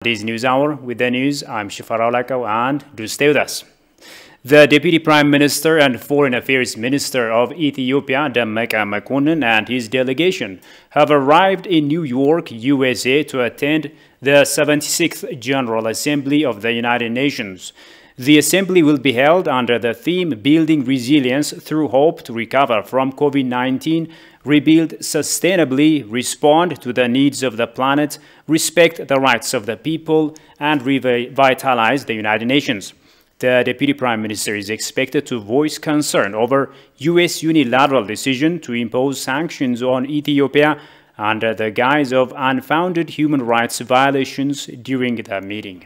This News Hour with the news. I'm Shifara Olako and do stay with us. The Deputy Prime Minister and Foreign Affairs Minister of Ethiopia, Dammaqe Mokonnin, and his delegation have arrived in New York, USA to attend the 76th General Assembly of the United Nations. The assembly will be held under the theme Building Resilience Through Hope to Recover from COVID-19, Rebuild Sustainably, Respond to the Needs of the Planet, Respect the Rights of the People, and Revitalize the United Nations. The Deputy Prime Minister is expected to voice concern over U.S. unilateral decision to impose sanctions on Ethiopia under the guise of unfounded human rights violations during the meeting.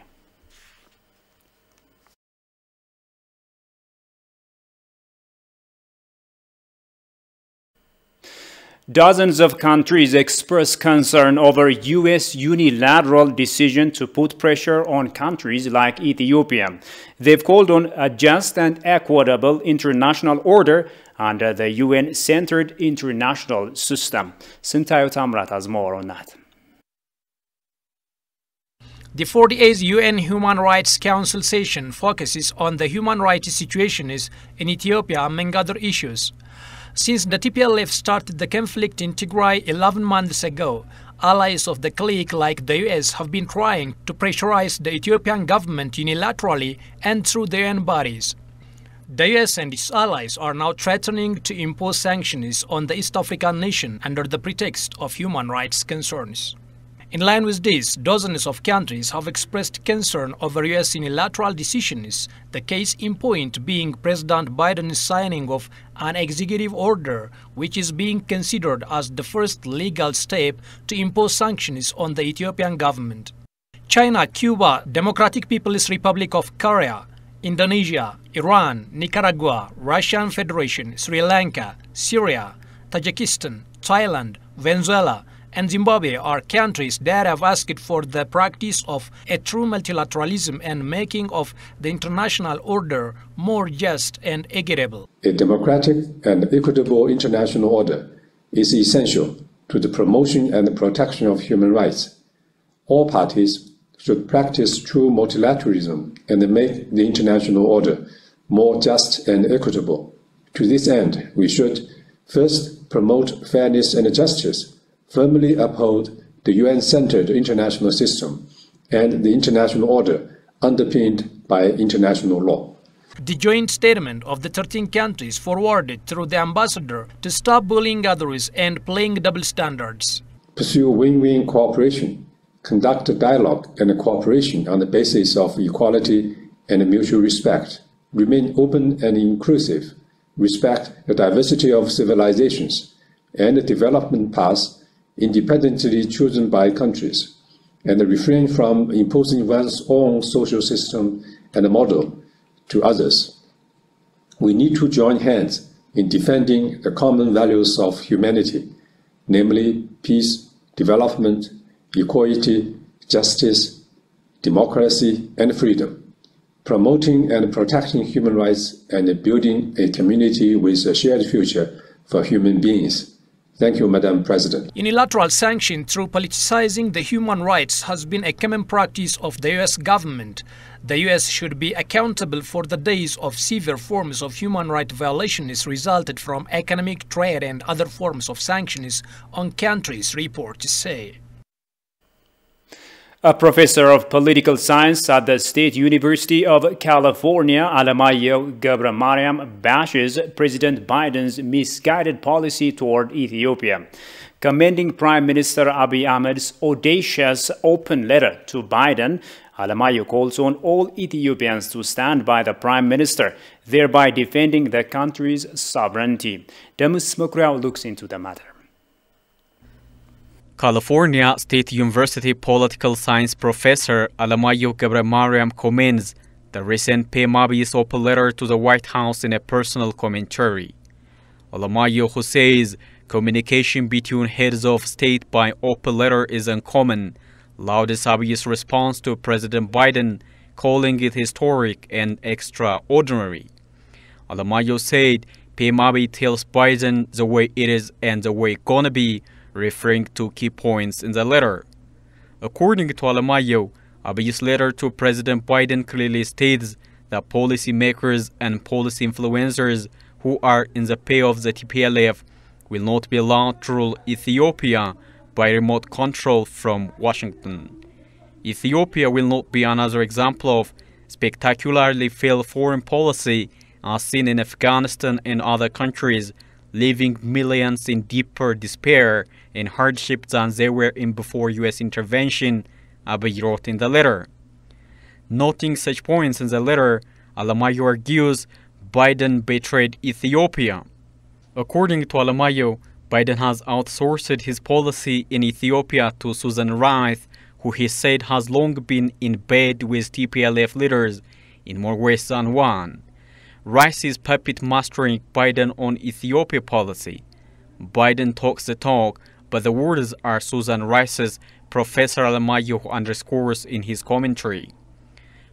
Dozens of countries express concern over U.S. unilateral decision to put pressure on countries like Ethiopia. They've called on a just and equitable international order under the UN-centered international system. Sintayo Tamrat has more on that. The 48th UN Human Rights Council session focuses on the human rights situation in Ethiopia, among other issues. Since the TPLF started the conflict in Tigray 11 months ago, allies of the clique like the US have been trying to pressurize the Ethiopian government unilaterally and through the UN bodies. The US and its allies are now threatening to impose sanctions on the East African nation under the pretext of human rights concerns. In line with this, dozens of countries have expressed concern over U.S. unilateral decisions, the case in point being President Biden's signing of an executive order, which is being considered as the first legal step to impose sanctions on the Ethiopian government. China, Cuba, Democratic People's Republic of Korea, Indonesia, Iran, Nicaragua, Russian Federation, Sri Lanka, Syria, Tajikistan, Thailand, Venezuela, and Zimbabwe are countries that have asked for the practice of a true multilateralism and making of the international order more just and equitable. A democratic and equitable international order is essential to the promotion and protection of human rights. All parties should practice true multilateralism and make the international order more just and equitable. To this end, we should first promote fairness and justice, firmly uphold the UN-centered international system and the international order underpinned by international law. The joint statement of the 13 countries forwarded through the ambassador to stop bullying others and playing double standards. Pursue win-win cooperation, conduct dialogue and cooperation on the basis of equality and mutual respect, remain open and inclusive, respect the diversity of civilizations and the development paths independently chosen by countries, and refrain from imposing one's own social system and model to others. We need to join hands in defending the common values of humanity, namely peace, development, equality, justice, democracy, and freedom, promoting and protecting human rights and building a community with a shared future for human beings. Thank you, Madam President. Unilateral sanction through politicizing the human rights has been a common practice of the U.S. government. The U.S. should be accountable for the days of severe forms of human rights violations resulted from economic, trade and other forms of sanctions on countries, reports say. A professor of political science at the State University of California, Alemayehu Gebremariam, bashes President Biden's misguided policy toward Ethiopia. Commending Prime Minister Abiy Ahmed's audacious open letter to Biden, Alemayehu calls on all Ethiopians to stand by the Prime Minister, thereby defending the country's sovereignty. Demus Mokraw looks into the matter. California State University political science professor Alemayehu Gebremariam commends the recent Abiy's open letter to the White House in a personal commentary. Alemayehu says communication between heads of state by open letter is uncommon, lauded Abiy's response to President Biden, calling it historic and extraordinary. Alemayehu said Abiy tells Biden the way it is and the way it's gonna be, referring to key points in the letter. According to Alemayehu, Abiy's letter to President Biden clearly states that policymakers and policy influencers who are in the pay of the TPLF will not be allowed to rule Ethiopia by remote control from Washington. Ethiopia will not be another example of spectacularly failed foreign policy as seen in Afghanistan and other countries, leaving millions in deeper despair and hardship than they were in before U.S. intervention, Abiy wrote in the letter. Noting such points in the letter, Alemayehu argues Biden betrayed Ethiopia. According to Alemayehu, Biden has outsourced his policy in Ethiopia to Susan Rice, who he said has long been in bed with TPLF leaders in more ways than one. Rice is puppet mastering Biden on Ethiopia policy. Biden talks the talk, but the words are Susan Rice's, Professor Alemayehu underscores in his commentary.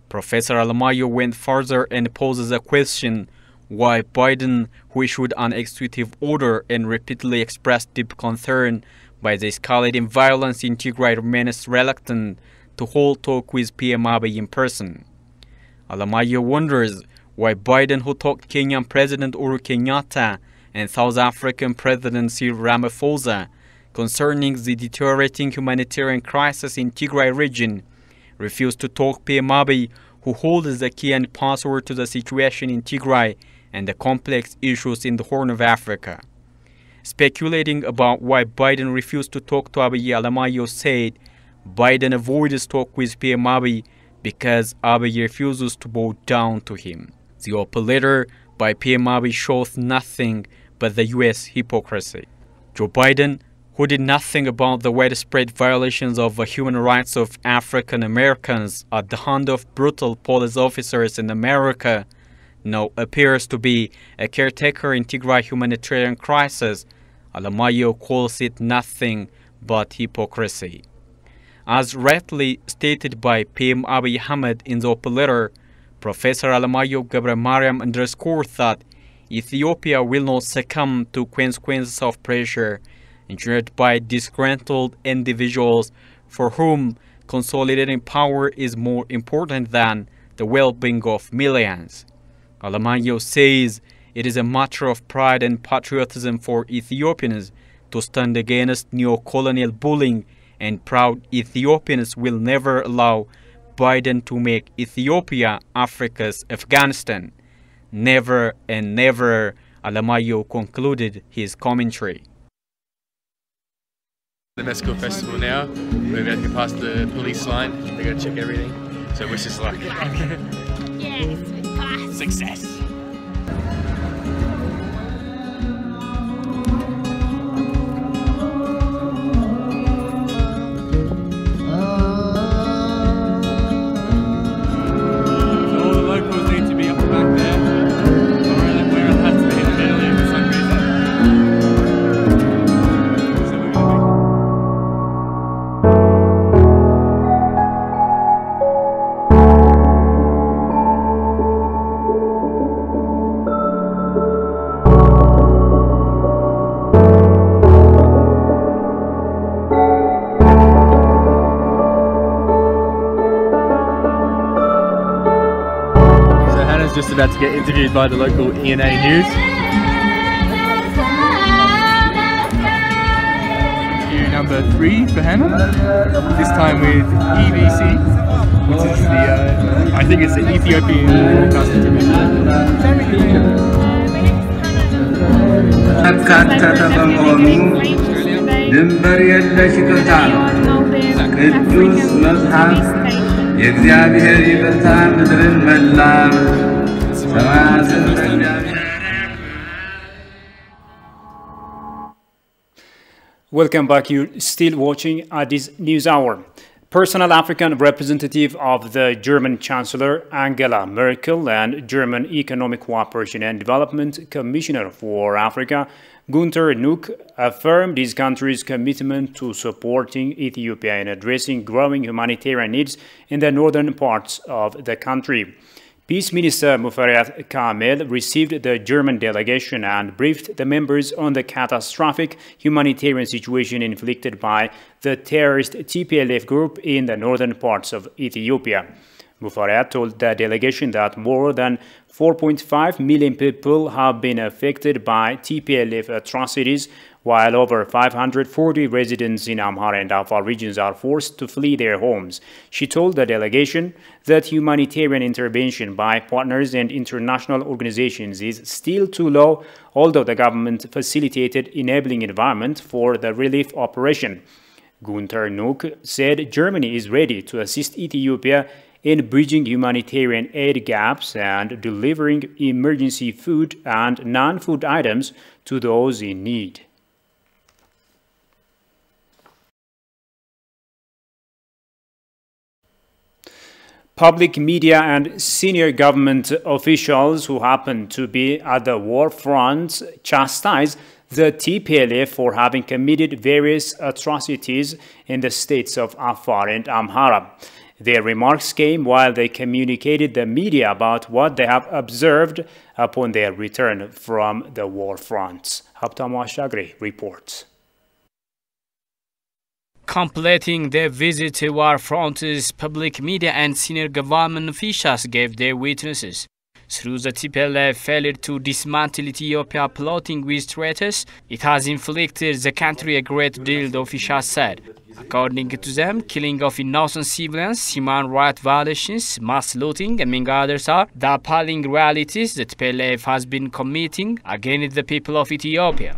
Professor Alemayehu went further and poses a question why Biden, who issued an executive order and repeatedly expressed deep concern by the escalating violence in Tigray, remains reluctant to hold talk with PM Abiy in person. Alemayehu wonders why Biden, who talked Kenyan President Uhuru Kenyatta and South African President Cyril Ramaphosa concerning the deteriorating humanitarian crisis in Tigray region, refused to talk PM Abiy, who holds the key and password to the situation in Tigray and the complex issues in the Horn of Africa. Speculating about why Biden refused to talk to Abiy, Alemayehu said Biden avoids talk with PM Abiy because Abiy refuses to bow down to him. The open letter by PM Abiy shows nothing but the U.S. hypocrisy. Joe Biden, who did nothing about the widespread violations of the human rights of African Americans at the hand of brutal police officers in America, now appears to be a caretaker in Tigray humanitarian crisis. Alemayehu calls it nothing but hypocrisy. As rightly stated by PM Abiy Ahmed in the open letter, Professor Alemayehu Gebremariam underscores that Ethiopia will not succumb to consequences of pressure engendered by disgruntled individuals for whom consolidating power is more important than the well-being of millions. Alemayehu says it is a matter of pride and patriotism for Ethiopians to stand against neo-colonial bullying, and proud Ethiopians will never allow Biden to make Ethiopia Africa's Afghanistan. Never and never, Alemayehu concluded his commentary. The Mescal Festival now. We're about to get past the police line. They're going to check everything. So wish us luck. Yes, we passed. Success. Just about to get interviewed by the local ENA News. Interview number 3 for Hannah. This time with EBC, which is the, I think it's the Ethiopian Broadcasting Commission. Welcome back. You're still watching Addis News Hour. Personal African representative of the German Chancellor Angela Merkel and German Economic Cooperation and Development Commissioner for Africa Gunther Nuck affirmed his country's commitment to supporting Ethiopia in addressing growing humanitarian needs in the northern parts of the country. Peace Minister Muferiat Kamel received the German delegation and briefed the members on the catastrophic humanitarian situation inflicted by the terrorist TPLF group in the northern parts of Ethiopia. Muferiat told the delegation that more than 4.5 million people have been affected by TPLF atrocities, while over 540 residents in Amhara and Afar regions are forced to flee their homes. She told the delegation that humanitarian intervention by partners and international organizations is still too low, although the government facilitated enabling environment for the relief operation. Gunther Nuck said Germany is ready to assist Ethiopia in bridging humanitarian aid gaps and delivering emergency food and non-food items to those in need. Public media and senior government officials who happen to be at the war front chastise the TPLF for having committed various atrocities in the states of Afar and Amhara. Their remarks came while they communicated the media about what they have observed upon their return from the war fronts. Habtamu Ashagri reports. Completing their visit to war fronts, public media and senior government officials gave their witnesses. Through the TPLF failure to dismantle Ethiopia plotting with traitors, it has inflicted the country a great deal, the officials said. According to them, killing of innocent civilians, human rights violations, mass looting, among others are the appalling realities that TPLF has been committing against the people of Ethiopia.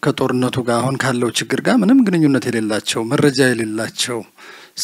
ከጦርነቱ ጋር አሁን ካለው ችግር ጋር ምንም ግንኙነት የሌላቸው መረጃ የሌላቸው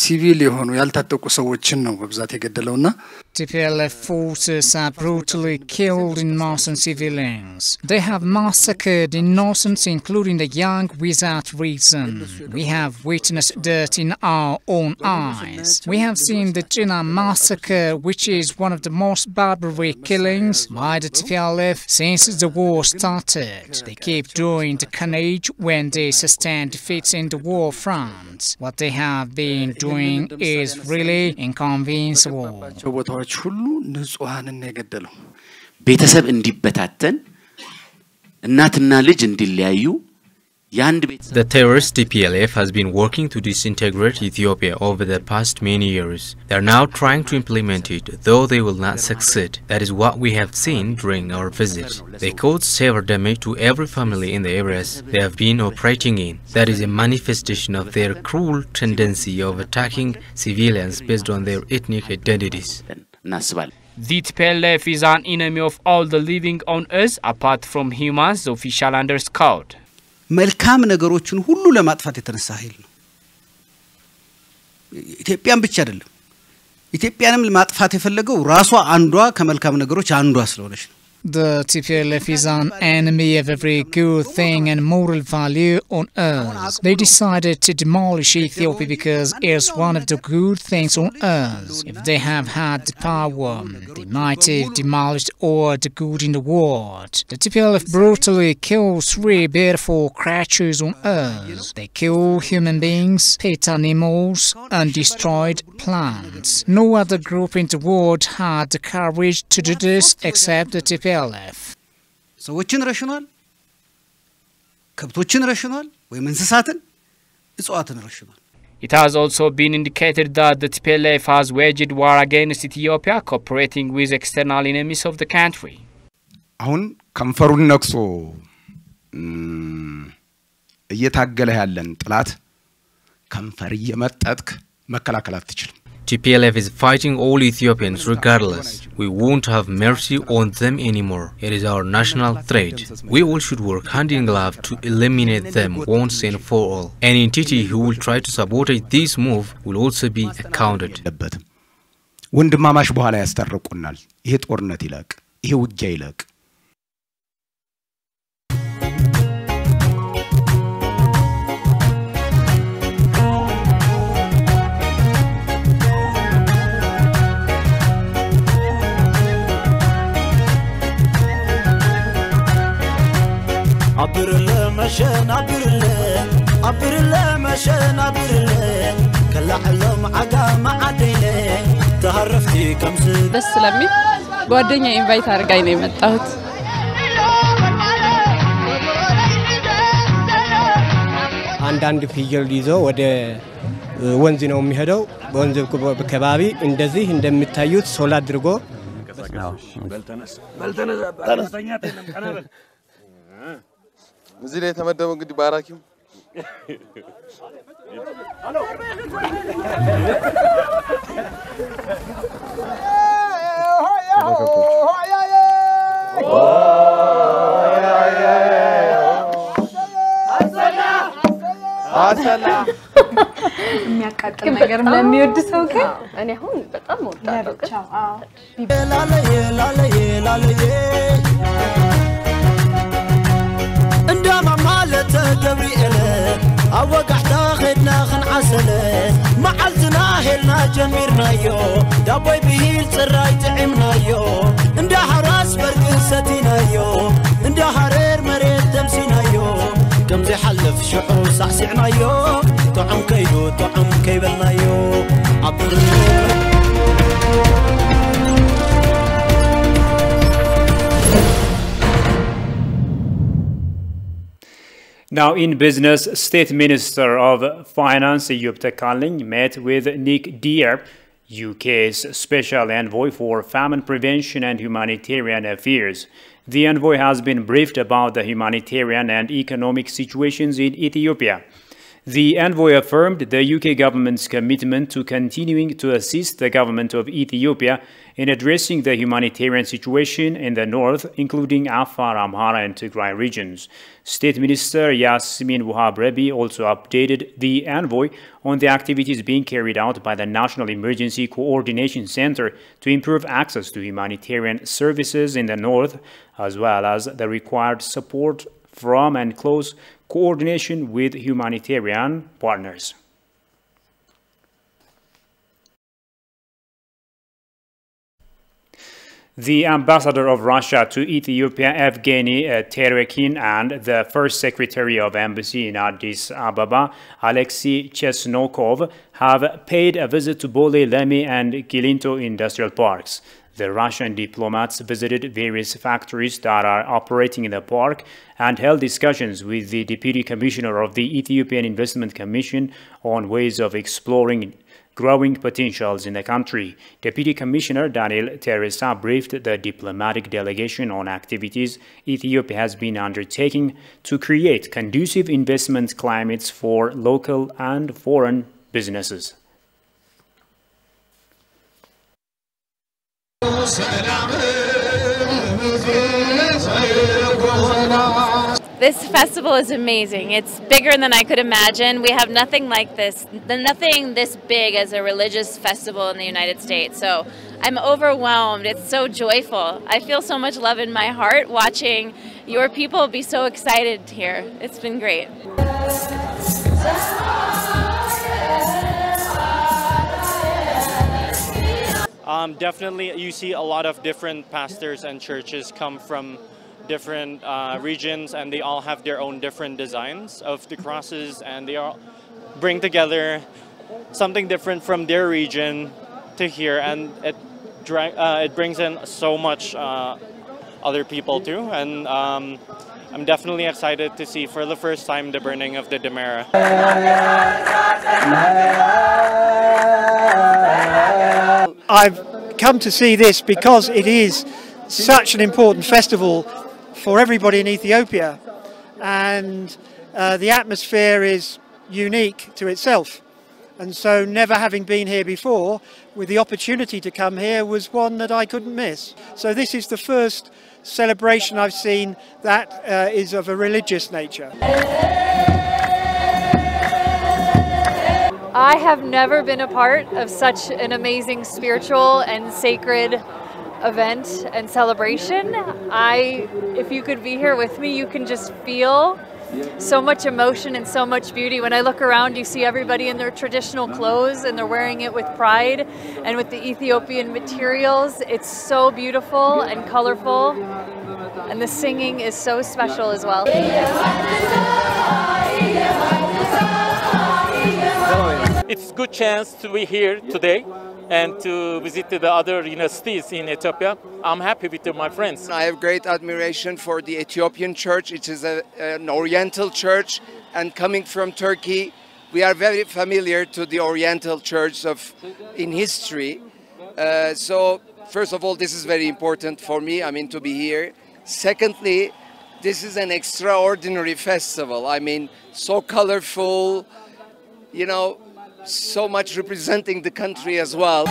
ሲቪል የሆኑ ያልታጠቁ ሰዎችን ነው በብዛት የገደለውና TPLF forces have brutally killed innocent civilians. They have massacred innocents, including the young, without reason. We have witnessed that in our own eyes. We have seen the Jina massacre, which is one of the most barbaric killings by the TPLF since the war started. They keep doing the carnage when they sustain defeats in the war fronts. What they have been doing is really inconceivable. ሁሉ ንጹሃንን የገደለው ቤተሰብ እንዲበታተን እናትና ልጅ እንዲለያዩ The terrorist TPLF has been working to disintegrate Ethiopia over the past many years. They are now trying to implement it, though they will not succeed. That is what we have seen during our visit. They caused severe damage to every family in the areas they have been operating in. That is a manifestation of their cruel tendency of attacking civilians based on their ethnic identities. The TPLF is an enemy of all the living on earth apart from humans, the official underscored. መልካም ነገሮችን ሁሉ ለማጥፋት የተነሳ ኃይል ነው ኢትዮጵያን ብቻ አይደለም ኢትዮጵያንም ለማጥፋት የፈለገው ራሷ አንዷ ከመልካም ነገሮች አንዷ ስለሆነች ነው The TPLF is an enemy of every good thing and moral value on earth. They decided to demolish Ethiopia because it's one of the good things on earth. If they have had the power, they might have demolished all the good in the world. The TPLF brutally killed 3 beautiful creatures on earth. They killed human beings, pet animals, and destroyed plants. No other group in the world had the courage to do this except the TPLF. ሰዎችን ረሽኗል ከብቶችን ረሽኗል ወይም እንስሳትን እጽዋትን ረሽኗል It has also been indicated that the TPLF has waged war against Ethiopia, cooperating with external enemies of the country. አሁን ከንፈሩን ነክሶ እየታገለ ያለን ጥላት ከንፈር እየመጠጥክ መከላከል አትችልም TPLF is fighting all Ethiopians regardless. We won't have mercy on them anymore. It is our national threat. We all should work hand in glove to eliminate them once and for all. Any entity who will try to sabotage this move will also be accounted. ወንድማማሽ በኋላ ያስተርቁናል ይሄ ጦርነት ይለቅ ይሄ ውጊያ ይለቅ عبرله مشان عبرله مشان عبرله كلا حلم عقا ما عدله تهرفتي كمس بس لمي ጓደኛ ኢንቫይት አድርጋኝ ነው የመጣሁት። አንዳንድ ፍየል ይዞ ወደ ወንዝ ነው የሚሄደው። በወንዝ ከባቢ እንደዚህ እንደምታዩት ሶላ አድርጎ እዚህ ላይ የተመደበው እንግዲህ ባራኪው የሚያቃጥል ነገር ለሚወድ ሰው ግን እኔ አሁን በጣም ወጣለሁ። እንደማ ማለት ገብርኤል አወጋሕታ ኸድና ኽንዓሰለ መዓልትና ሄልና ጀሚርናዮ ዳቦይ ብሂል ጽራይ ጥዒምናዮ እንደ ሓራስ በርቂ ሰቲናዮ እንደ ሓረር መሬት ተምሲናዮ كم زي حلف شعور سعسعنايو طعم كيدو طعم كيبلنايو عبر Now in business, State Minister of Finance Eyob Tekaling met with Nick Deer, UK's Special Envoy for Famine Prevention and Humanitarian Affairs. The envoy has been briefed about the humanitarian and economic situations in Ethiopia. The envoy affirmed the UK government's commitment to continuing to assist the government of Ethiopia in addressing the humanitarian situation in the north, including Afar, Amhara, and Tigray regions. State Minister Yasmin Wahab Rebi also updated the envoy on the activities being carried out by the National Emergency Coordination Center to improve access to humanitarian services in the north, as well as the required support from and close coordination with humanitarian partners. The ambassador of Russia to Ethiopia, Evgeny Terekin, and the first secretary of embassy in Addis Ababa, Alexei Chesnokov, have paid a visit to Bole, Lemi, and Kilinto industrial parks. The Russian diplomats visited various factories that are operating in the park and held discussions with the Deputy Commissioner of the Ethiopian Investment Commission on ways of exploring growing potentials in the country. Deputy Commissioner Daniel Teresa briefed the diplomatic delegation on activities Ethiopia has been undertaking to create conducive investment climates for local and foreign businesses. This festival is amazing. It's bigger than I could imagine. We have nothing like this, nothing this big as a religious festival in the United States. So I'm overwhelmed. It's so joyful. I feel so much love in my heart watching your people be so excited here. It's been great. Definitely, you see a lot of different pastors and churches come from different regions, and they all have their own different designs of the crosses, and they all bring together something different from their region to here, and it brings in so much other people too, and I'm definitely excited to see for the first time the burning of the Demera. I've come to see this because it is such an important festival for everybody in Ethiopia, and the atmosphere is unique to itself, and so never having been here before, with the opportunity to come here was one that I couldn't miss. So this is the first celebration I've seen that is of a religious nature. I have never been a part of such an amazing spiritual and sacred event and celebration. If you could be here with me, you can just feel so much emotion and so much beauty. When I look around, you see everybody in their traditional clothes and they're wearing it with pride and with the Ethiopian materials. It's so beautiful and colorful, and the singing is so special as well. It's a good chance to be here today and to visit the other universities in Ethiopia. I'm happy with my friends. I have great admiration for the Ethiopian church. It is an Oriental church, and coming from Turkey, we are very familiar to the Oriental church in history. So first of all, this is very important for me, to be here. Secondly, this is an extraordinary festival. So colorful, so much representing the country as well.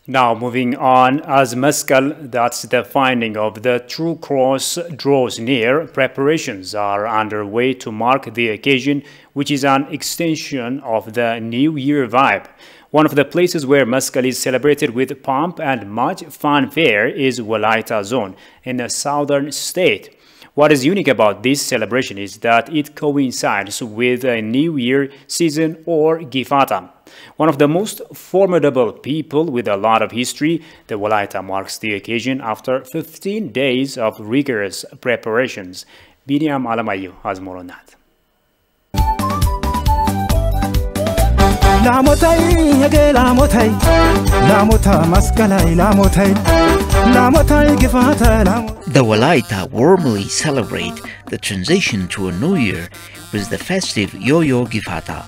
Now moving on, as Mescal, that's the finding of the true cross, draws near, preparations are underway to mark the occasion, which is an extension of the New Year vibe. One of the places where Mescal is celebrated with pomp and much fanfare is Walaita Zone in the southern state. What is unique about this celebration is that it coincides with a New Year season or Gifata. One of the most formidable people with a lot of history, the Walaita marks the occasion after 15 days of rigorous preparations. Biniam Alamayu has more on that. The Walaita warmly celebrate the transition to a new year with the festive Yo-Yo Gifata.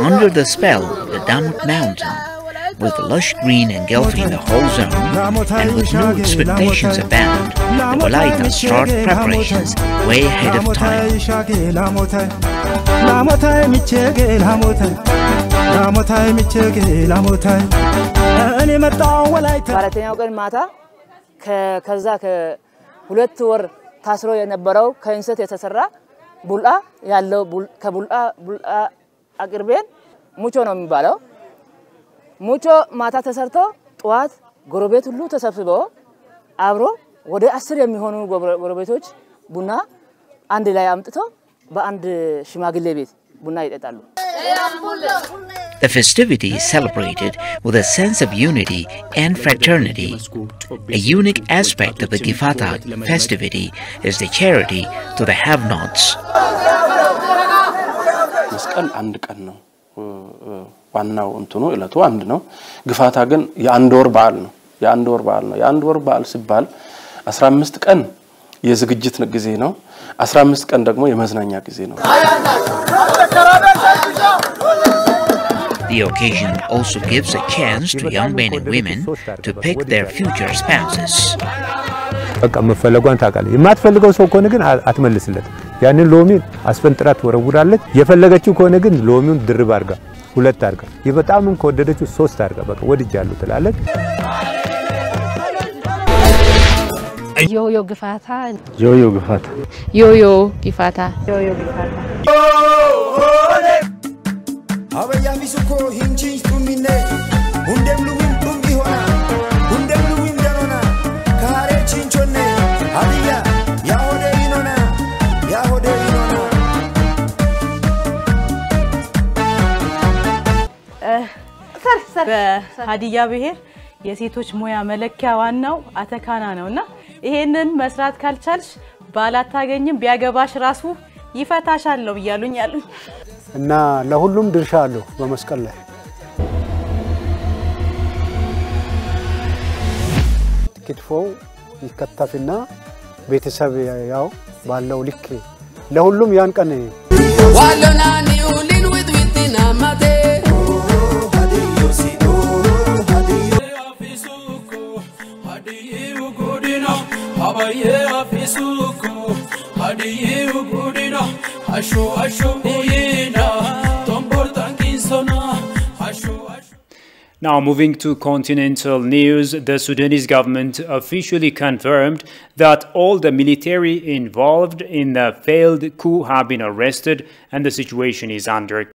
Under the spell of the Damut mountain, with lush green engulfing the whole zone, and with no expectations abound, the Walaita start preparations way ahead of time. በአራተኛው ቀን ማታ ከዛ ከሁለት ወር ታስሮ የነበረው ከእንሰት የተሰራ ቡልአ ያለው ከቡልአ አቅርቤን ሙቾ ነው የሚባለው ሙቾ ማታ ተሰርቶ ጧት ጎረቤት ሁሉ ተሰብስቦ አብሮ ወደ 10 የሚሆኑ ጎረቤቶች ቡና አንድ ላይ አምጥቶ በአንድ ሽማግሌ ቤት ቡና ይጠጣሉ። The festivity is celebrated with a sense of unity and fraternity. A unique aspect of the Gifata festivity is the charity to the have-nots. መስቀል አንድ ቀን ነው ዋናው እንትኑ እለቱ አንድ ነው ግፋታ ግን የአንድ ወር በዓል ነው የአንድ ወር በዓል ሲባል 15 ቀን የዝግጅት ጊዜ ነው 15 ቀን ደግሞ የመዝናኛ ጊዜ ነው The occasion also gives a chance to young men and women to pick their future spouses. በቃ መፈለጓን ታውቃለህ የማትፈልገው ሰው ከሆነ ግን አትመልስለት ያንን ሎሚ አስፈንጥራት ወረውራለች የፈለገችው ከሆነ ግን ሎሚውን ድርብ አርጋ ሁለት አርጋ ይበጣምም ከወደደችው ሶስት አርጋ በቃ ወድጃለሁ ትላለች ዮዮ ግፋታ ዮዮ ግፋታ ዮዮ ግፋታ ዮዮ ግፋታ አበያ ሚሱኮ ሂንቺን ቱሚኔ ሁንደም ሉዊም ቱምቢ ሆና ሁንደም ሉዊም ደኖና ካሬ ቺንቾኔ አብያ ያሆደ ይኖና በሀዲያ ብሔር የሴቶች ሙያ መለኪያ ዋናው አተካና ነውና ይሄንን መስራት ካልቻልሽ ባላታገኝም ቢያገባሽ ራሱ ይፈታሻል ነው ይያሉኝ ያሉኝ እና ለሁሉም ድርሻ አለው በመስቀል ላይ ክትፎ ይከተፍና ቤተሰብ ያው ባለው ልክ ለሁሉም ያን ቀን ዋለና ኒውሊን ዊትና ማቴ Now moving to continental news, the Sudanese government officially confirmed that all the military involved in the failed coup have been arrested and the situation is under